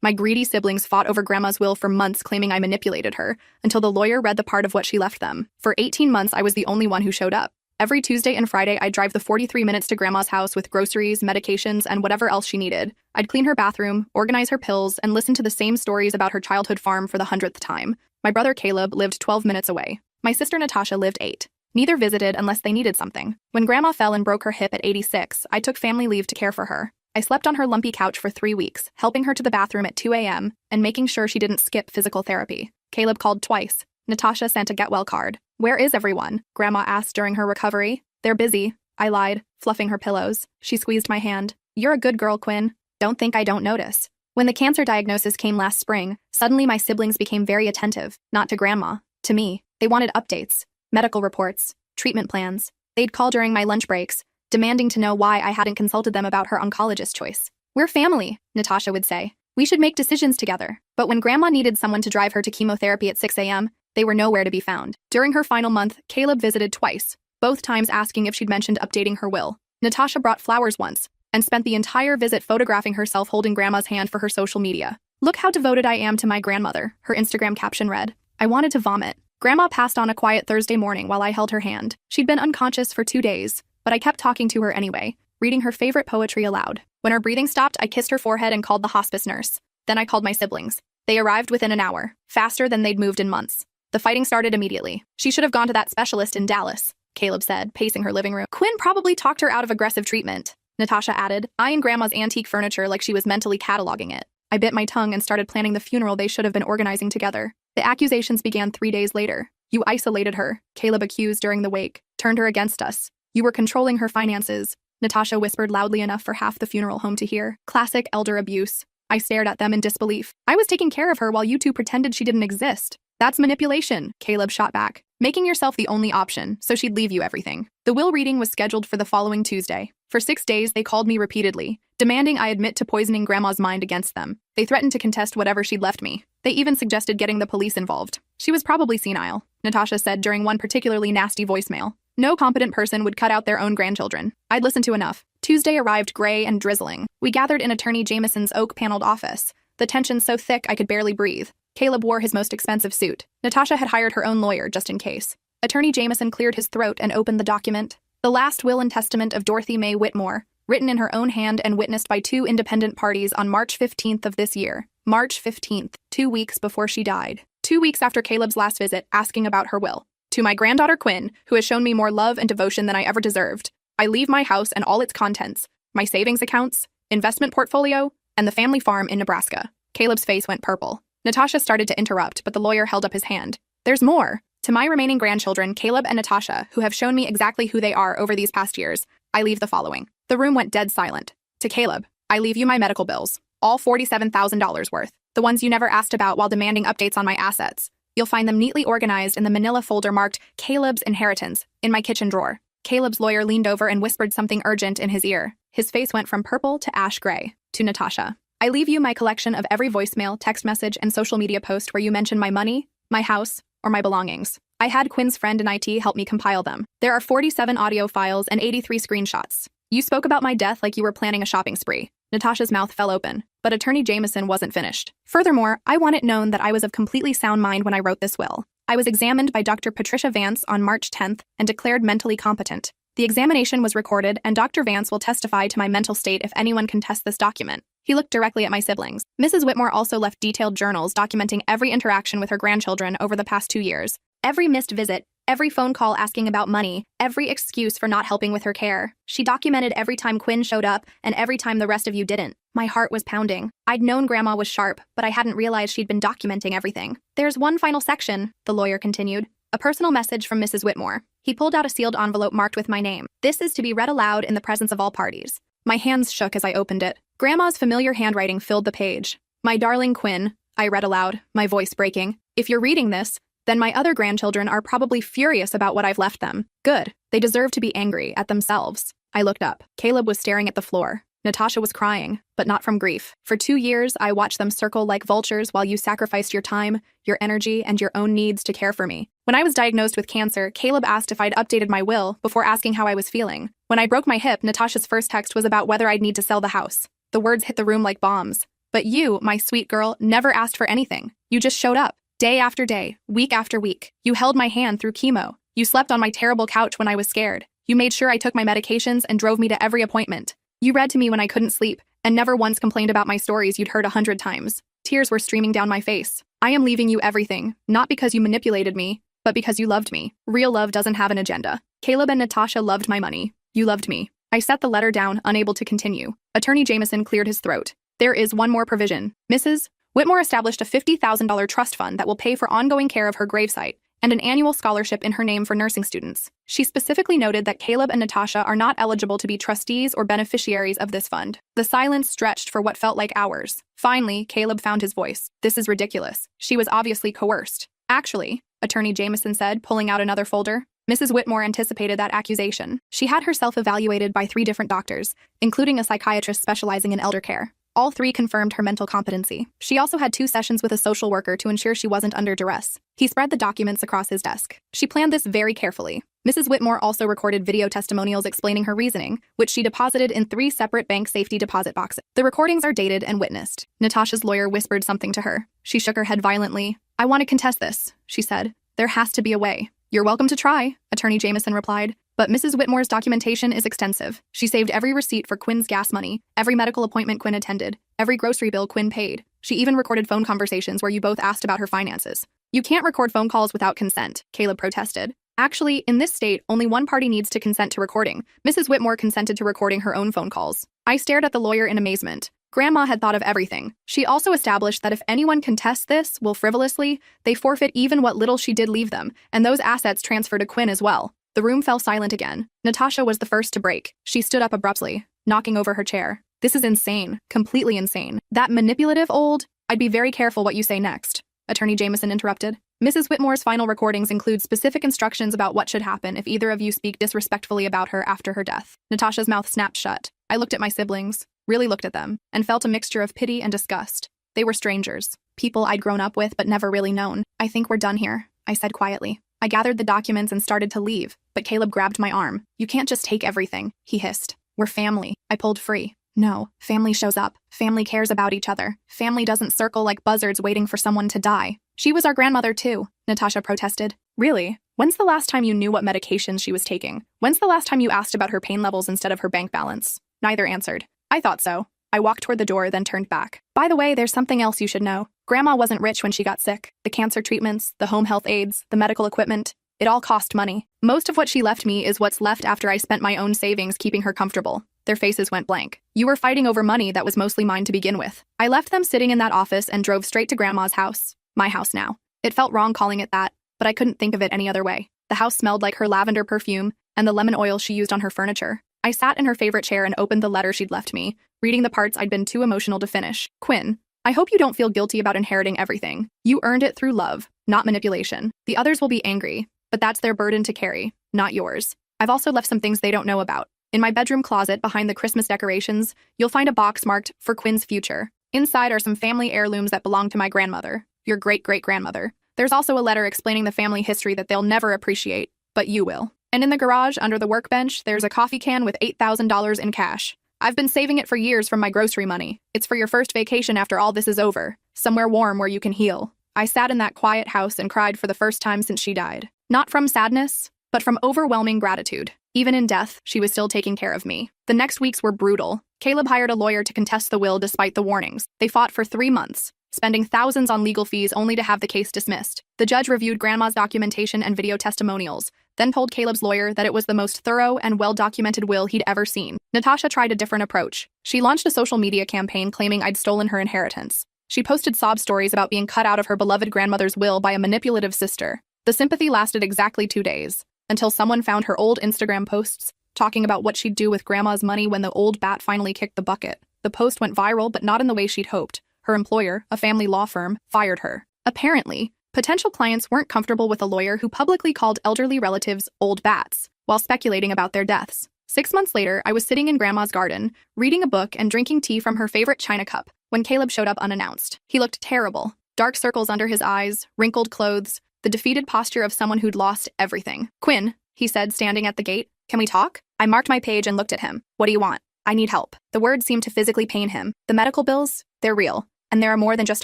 My greedy siblings fought over Grandma's will for months, claiming I manipulated her, until the lawyer read the part of what she left them. For 18 months, I was the only one who showed up. Every Tuesday and Friday, I'd drive the 43 minutes to Grandma's house with groceries, medications, and whatever else she needed. I'd clean her bathroom, organize her pills, and listen to the same stories about her childhood farm for the 100th time. My brother Caleb lived 12 minutes away. My sister Natasha lived 8. Neither visited unless they needed something. When Grandma fell and broke her hip at 86, I took family leave to care for her. I slept on her lumpy couch for 3 weeks, helping her to the bathroom at 2 a.m. and making sure she didn't skip physical therapy. Caleb called twice. Natasha sent a get-well card. "Where is everyone?" Grandma asked during her recovery. "They're busy," I lied, fluffing her pillows. She squeezed my hand. "You're a good girl, Quinn. Don't think I don't notice." When the cancer diagnosis came last spring, suddenly my siblings became very attentive, not to Grandma, to me. They wanted updates, medical reports, treatment plans. They'd call during my lunch breaks, demanding to know why I hadn't consulted them about her oncologist choice. "We're family," Natasha would say. "We should make decisions together." But when Grandma needed someone to drive her to chemotherapy at 6 a.m., they were nowhere to be found. During her final month, Caleb visited twice, both times asking if she'd mentioned updating her will. Natasha brought flowers once, and spent the entire visit photographing herself holding Grandma's hand for her social media. "Look how devoted I am to my grandmother," her Instagram caption read. I wanted to vomit. Grandma passed on a quiet Thursday morning while I held her hand. She'd been unconscious for 2 days, but I kept talking to her anyway, reading her favorite poetry aloud. When her breathing stopped, I kissed her forehead and called the hospice nurse. Then I called my siblings. They arrived within an hour, faster than they'd moved in months. The fighting started immediately. "She should have gone to that specialist in Dallas," Caleb said, pacing her living room. "Quinn probably talked her out of aggressive treatment," Natasha added, eyeing Grandma's antique furniture like she was mentally cataloging it. I bit my tongue and started planning the funeral they should have been organizing together. The accusations began 3 days later. "You isolated her," Caleb accused during the wake, "turned her against us. You were controlling her finances," Natasha whispered loudly enough for half the funeral home to hear. Classic elder abuse. I stared at them in disbelief. "I was taking care of her while you two pretended she didn't exist." "That's manipulation," Caleb shot back. "Making yourself the only option, so she'd leave you everything." The will reading was scheduled for the following Tuesday. For 6 days, they called me repeatedly, demanding I admit to poisoning Grandma's mind against them. They threatened to contest whatever she'd left me. They even suggested getting the police involved. "She was probably senile," Natasha said during one particularly nasty voicemail. "No competent person would cut out their own grandchildren." I'd listened to enough. Tuesday arrived gray and drizzling. We gathered in Attorney Jameson's oak-paneled office, the tension so thick I could barely breathe. Caleb wore his most expensive suit. Natasha had hired her own lawyer just in case. Attorney Jameson cleared his throat and opened the document. The last will and testament of Dorothy Mae Whitmore, written in her own hand and witnessed by 2 independent parties on March 15th of this year. March 15th, 2 weeks before she died. 2 weeks after Caleb's last visit, asking about her will. "To my granddaughter Quinn, who has shown me more love and devotion than I ever deserved, I leave my house and all its contents, my savings accounts, investment portfolio, and the family farm in Nebraska." Caleb's face went purple. Natasha started to interrupt, but the lawyer held up his hand. "There's more. To my remaining grandchildren, Caleb and Natasha, who have shown me exactly who they are over these past years, I leave the following." The room went dead silent. "To Caleb, I leave you my medical bills, all $47,000 worth, the ones you never asked about while demanding updates on my assets. You'll find them neatly organized in the manila folder marked Caleb's Inheritance in my kitchen drawer." Caleb's lawyer leaned over and whispered something urgent in his ear. His face went from purple to ash gray. To Natasha, "I leave you my collection of every voicemail, text message, and social media post where you mention my money, my house, or my belongings. I had Quinn's friend in IT help me compile them. There are 47 audio files and 83 screenshots. You spoke about my death like you were planning a shopping spree." Natasha's mouth fell open, but Attorney Jameson wasn't finished. "Furthermore, I want it known that I was of completely sound mind when I wrote this will. I was examined by Dr. Patricia Vance on March 10th and declared mentally competent. The examination was recorded, and Dr. Vance will testify to my mental state if anyone contests this document." He looked directly at my siblings. Mrs. Whitmore also left detailed journals documenting every interaction with her grandchildren over the past 2 years. Every missed visit, every phone call asking about money, every excuse for not helping with her care. She documented every time Quinn showed up and every time the rest of you didn't. My heart was pounding. I'd known Grandma was sharp, but I hadn't realized she'd been documenting everything. "There's one final section," the lawyer continued. "A personal message from Mrs. Whitmore." He pulled out a sealed envelope marked with my name. "This is to be read aloud in the presence of all parties." My hands shook as I opened it. Grandma's familiar handwriting filled the page. "My darling Quinn," I read aloud, my voice breaking. "If you're reading this, then my other grandchildren are probably furious about what I've left them. Good. They deserve to be angry at themselves." I looked up. Caleb was staring at the floor. Natasha was crying, but not from grief. "For 2 years, I watched them circle like vultures while you sacrificed your time, your energy, and your own needs to care for me. When I was diagnosed with cancer, Caleb asked if I'd updated my will before asking how I was feeling. When I broke my hip, Natasha's first text was about whether I'd need to sell the house. The words hit the room like bombs. But you, my sweet girl, never asked for anything. You just showed up. Day after day, week after week. You held my hand through chemo. You slept on my terrible couch when I was scared. You made sure I took my medications and drove me to every appointment. You read to me when I couldn't sleep, and never once complained about my stories you'd heard 100 times. Tears were streaming down my face. I am leaving you everything, not because you manipulated me, but because you loved me. Real love doesn't have an agenda. Caleb and Natasha loved my money. You loved me. I set the letter down, unable to continue. Attorney Jameson cleared his throat. There is one more provision. Mrs. Whitmore established a $50,000 trust fund that will pay for ongoing care of her gravesite and an annual scholarship in her name for nursing students. She specifically noted that Caleb and Natasha are not eligible to be trustees or beneficiaries of this fund. The silence stretched for what felt like hours. Finally, Caleb found his voice. This is ridiculous. She was obviously coerced. Actually, Attorney Jameson said, pulling out another folder. Mrs. Whitmore anticipated that accusation. She had herself evaluated by 3 different doctors, including a psychiatrist specializing in elder care. All 3 confirmed her mental competency. She also had 2 sessions with a social worker to ensure she wasn't under duress. He spread the documents across his desk. She planned this very carefully. Mrs. Whitmore also recorded video testimonials explaining her reasoning, which she deposited in 3 separate bank safety deposit boxes. The recordings are dated and witnessed. Natasha's lawyer whispered something to her. She shook her head violently. I want to contest this, she said. There has to be a way. You're welcome to try, Attorney Jameson replied. But Mrs. Whitmore's documentation is extensive. She saved every receipt for Quinn's gas money, every medical appointment Quinn attended, every grocery bill Quinn paid. She even recorded phone conversations where you both asked about her finances. You can't record phone calls without consent, Caleb protested. Actually, in this state, only one party needs to consent to recording. Mrs. Whitmore consented to recording her own phone calls. I stared at the lawyer in amazement. Grandma had thought of everything. She also established that if anyone contests this, frivolously, they forfeit even what little she did leave them, and those assets transfer to Quinn as well. The room fell silent again. Natasha was the first to break. She stood up abruptly, knocking over her chair. This is insane. Completely insane. That manipulative old... I'd be very careful what you say next, Attorney Jameson interrupted. Mrs. Whitmore's final recordings include specific instructions about what should happen if either of you speak disrespectfully about her after her death. Natasha's mouth snapped shut. I looked at my siblings, really looked at them, and felt a mixture of pity and disgust. They were strangers, people I'd grown up with but never really known. I think we're done here, I said quietly. I gathered the documents and started to leave, but Caleb grabbed my arm. You can't just take everything, he hissed. We're family. I pulled free. No, family shows up. Family cares about each other. Family doesn't circle like buzzards waiting for someone to die. She was our grandmother too, Natasha protested. Really? When's the last time you knew what medications she was taking? When's the last time you asked about her pain levels instead of her bank balance? Neither answered. I thought so. I walked toward the door, then turned back. By the way, there's something else you should know. Grandma wasn't rich when she got sick. The cancer treatments, the home health aides, the medical equipment, it all cost money. Most of what she left me is what's left after I spent my own savings keeping her comfortable. Their faces went blank. You were fighting over money that was mostly mine to begin with. I left them sitting in that office and drove straight to Grandma's house. My house now. It felt wrong calling it that, but I couldn't think of it any other way. The house smelled like her lavender perfume and the lemon oil she used on her furniture. I sat in her favorite chair and opened the letter she'd left me, reading the parts I'd been too emotional to finish. Quinn, I hope you don't feel guilty about inheriting everything. You earned it through love, not manipulation. The others will be angry, but that's their burden to carry, not yours. I've also left some things they don't know about. In my bedroom closet behind the Christmas decorations, you'll find a box marked for Quinn's future. Inside are some family heirlooms that belong to my grandmother, your great-great-grandmother. There's also a letter explaining the family history that they'll never appreciate, but you will. And in the garage, under the workbench, there's a coffee can with $8,000 in cash. I've been saving it for years from my grocery money. It's for your first vacation after all this is over, somewhere warm where you can heal. I sat in that quiet house and cried for the first time since she died. Not from sadness, but from overwhelming gratitude. Even in death, she was still taking care of me. The next weeks were brutal. Caleb hired a lawyer to contest the will despite the warnings. They fought for 3 months, spending thousands on legal fees only to have the case dismissed. The judge reviewed Grandma's documentation and video testimonials, then told Caleb's lawyer that it was the most thorough and well-documented will he'd ever seen. Natasha tried a different approach. She launched a social media campaign claiming I'd stolen her inheritance. She posted sob stories about being cut out of her beloved grandmother's will by a manipulative sister. The sympathy lasted exactly 2 days, until someone found her old Instagram posts talking about what she'd do with Grandma's money when the old bat finally kicked the bucket. The post went viral, but not in the way she'd hoped. Her employer, a family law firm, fired her. Apparently, potential clients weren't comfortable with a lawyer who publicly called elderly relatives old bats while speculating about their deaths. 6 months later, I was sitting in Grandma's garden, reading a book and drinking tea from her favorite china cup, when Caleb showed up unannounced. He looked terrible. Dark circles under his eyes, wrinkled clothes, the defeated posture of someone who'd lost everything. Quinn, he said, standing at the gate, can we talk? I marked my page and looked at him. What do you want? I need help. The word seemed to physically pain him. The medical bills? They're real. And there are more than just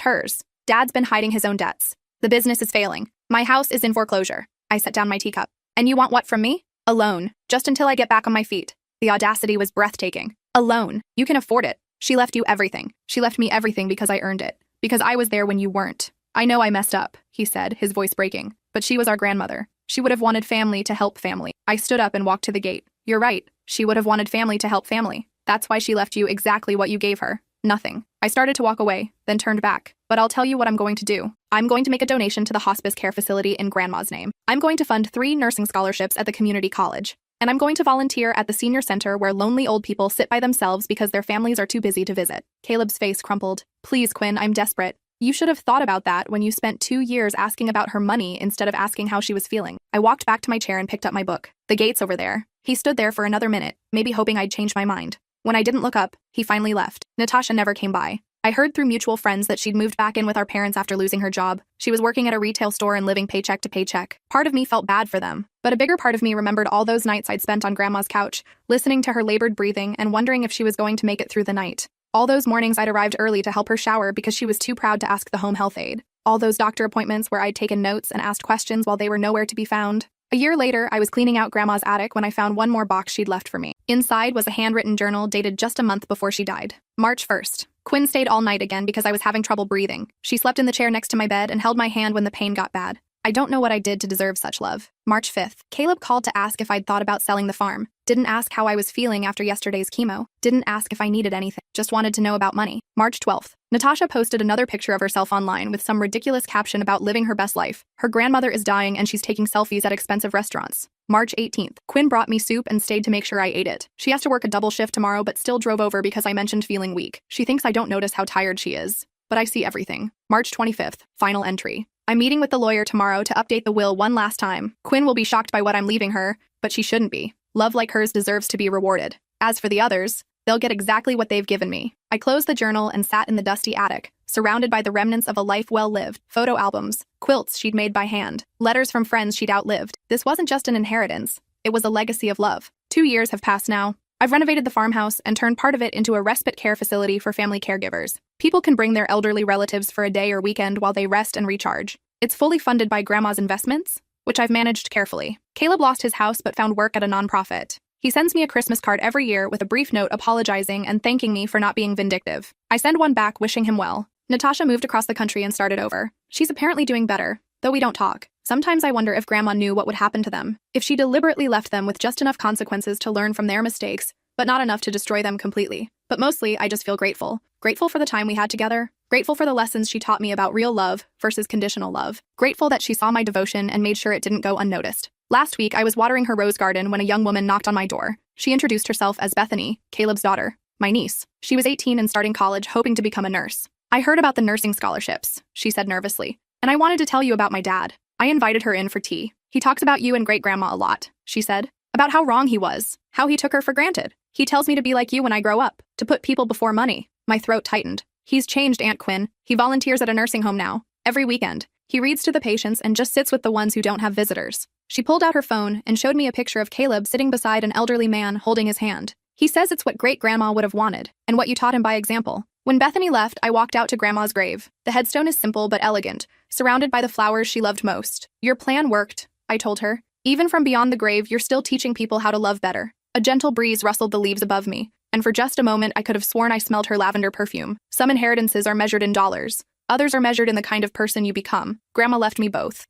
hers. Dad's been hiding his own debts. The business is failing. My house is in foreclosure. I set down my teacup. And you want what from me? A loan. Just until I get back on my feet. The audacity was breathtaking. A loan. You can afford it. She left you everything. She left me everything because I earned it. Because I was there when you weren't. I know I messed up, he said, his voice breaking. But she was our grandmother. She would have wanted family to help family. I stood up and walked to the gate. You're right. She would have wanted family to help family. That's why she left you exactly what you gave her. Nothing. I started to walk away, then turned back. But I'll tell you what I'm going to do. I'm going to make a donation to the hospice care facility in Grandma's name. I'm going to fund 3 nursing scholarships at the community college. And I'm going to volunteer at the senior center where lonely old people sit by themselves because their families are too busy to visit. Caleb's face crumpled. Please, Quinn, I'm desperate. You should have thought about that when you spent 2 years asking about her money instead of asking how she was feeling. I walked back to my chair and picked up my book. The gate's over there. He stood there for another minute, maybe hoping I'd change my mind. When I didn't look up, he finally left. Natasha never came by. I heard through mutual friends that she'd moved back in with our parents after losing her job. She was working at a retail store and living paycheck to paycheck. Part of me felt bad for them, but a bigger part of me remembered all those nights I'd spent on Grandma's couch, listening to her labored breathing and wondering if she was going to make it through the night. All those mornings I'd arrived early to help her shower because she was too proud to ask the home health aide. All those doctor appointments where I'd taken notes and asked questions while they were nowhere to be found. A year later, I was cleaning out Grandma's attic when I found one more box she'd left for me. Inside was a handwritten journal dated just a month before she died. March 1st. Quinn stayed all night again because I was having trouble breathing. She slept in the chair next to my bed and held my hand when the pain got bad. I don't know what I did to deserve such love. March 5th. Caleb called to ask if I'd thought about selling the farm. Didn't ask how I was feeling after yesterday's chemo. Didn't ask if I needed anything. Just wanted to know about money. March 12th. Natasha posted another picture of herself online with some ridiculous caption about living her best life. Her grandmother is dying and she's taking selfies at expensive restaurants. March 18th. Quinn brought me soup and stayed to make sure I ate it. She has to work a double shift tomorrow but still drove over because I mentioned feeling weak. She thinks I don't notice how tired she is. But I see everything. March 25th. Final entry. I'm meeting with the lawyer tomorrow to update the will one last time. Quinn will be shocked by what I'm leaving her, but she shouldn't be. Love like hers deserves to be rewarded. As for the others, they'll get exactly what they've given me. I closed the journal and sat in the dusty attic, surrounded by the remnants of a life well lived, photo albums, quilts she'd made by hand, letters from friends she'd outlived. This wasn't just an inheritance, it was a legacy of love. 2 years have passed now. I've renovated the farmhouse and turned part of it into a respite care facility for family caregivers. People can bring their elderly relatives for a day or weekend while they rest and recharge. It's fully funded by Grandma's investments, which I've managed carefully. Caleb lost his house but found work at a nonprofit. He sends me a Christmas card every year with a brief note apologizing and thanking me for not being vindictive. I send one back wishing him well. Natasha moved across the country and started over. She's apparently doing better, though we don't talk. Sometimes I wonder if Grandma knew what would happen to them, if she deliberately left them with just enough consequences to learn from their mistakes, but not enough to destroy them completely. But mostly, I just feel grateful. Grateful for the time we had together. Grateful for the lessons she taught me about real love versus conditional love. Grateful that she saw my devotion and made sure it didn't go unnoticed. Last week, I was watering her rose garden when a young woman knocked on my door. She introduced herself as Bethany, Caleb's daughter, my niece. She was 18 and starting college, hoping to become a nurse. I heard about the nursing scholarships, she said nervously, and I wanted to tell you about my dad. I invited her in for tea. He talks about you and great-grandma a lot, she said, about how wrong he was, how he took her for granted. He tells me to be like you when I grow up, to put people before money. My throat tightened. He's changed, Aunt Quinn. He volunteers at a nursing home now, every weekend. He reads to the patients and just sits with the ones who don't have visitors. She pulled out her phone and showed me a picture of Caleb sitting beside an elderly man holding his hand. He says it's what great-grandma would have wanted, and what you taught him by example. When Bethany left, I walked out to Grandma's grave. The headstone is simple but elegant, surrounded by the flowers she loved most. Your plan worked, I told her. Even from beyond the grave, you're still teaching people how to love better. A gentle breeze rustled the leaves above me, and for just a moment I could have sworn I smelled her lavender perfume. Some inheritances are measured in dollars. Others are measured in the kind of person you become. Grandma left me both.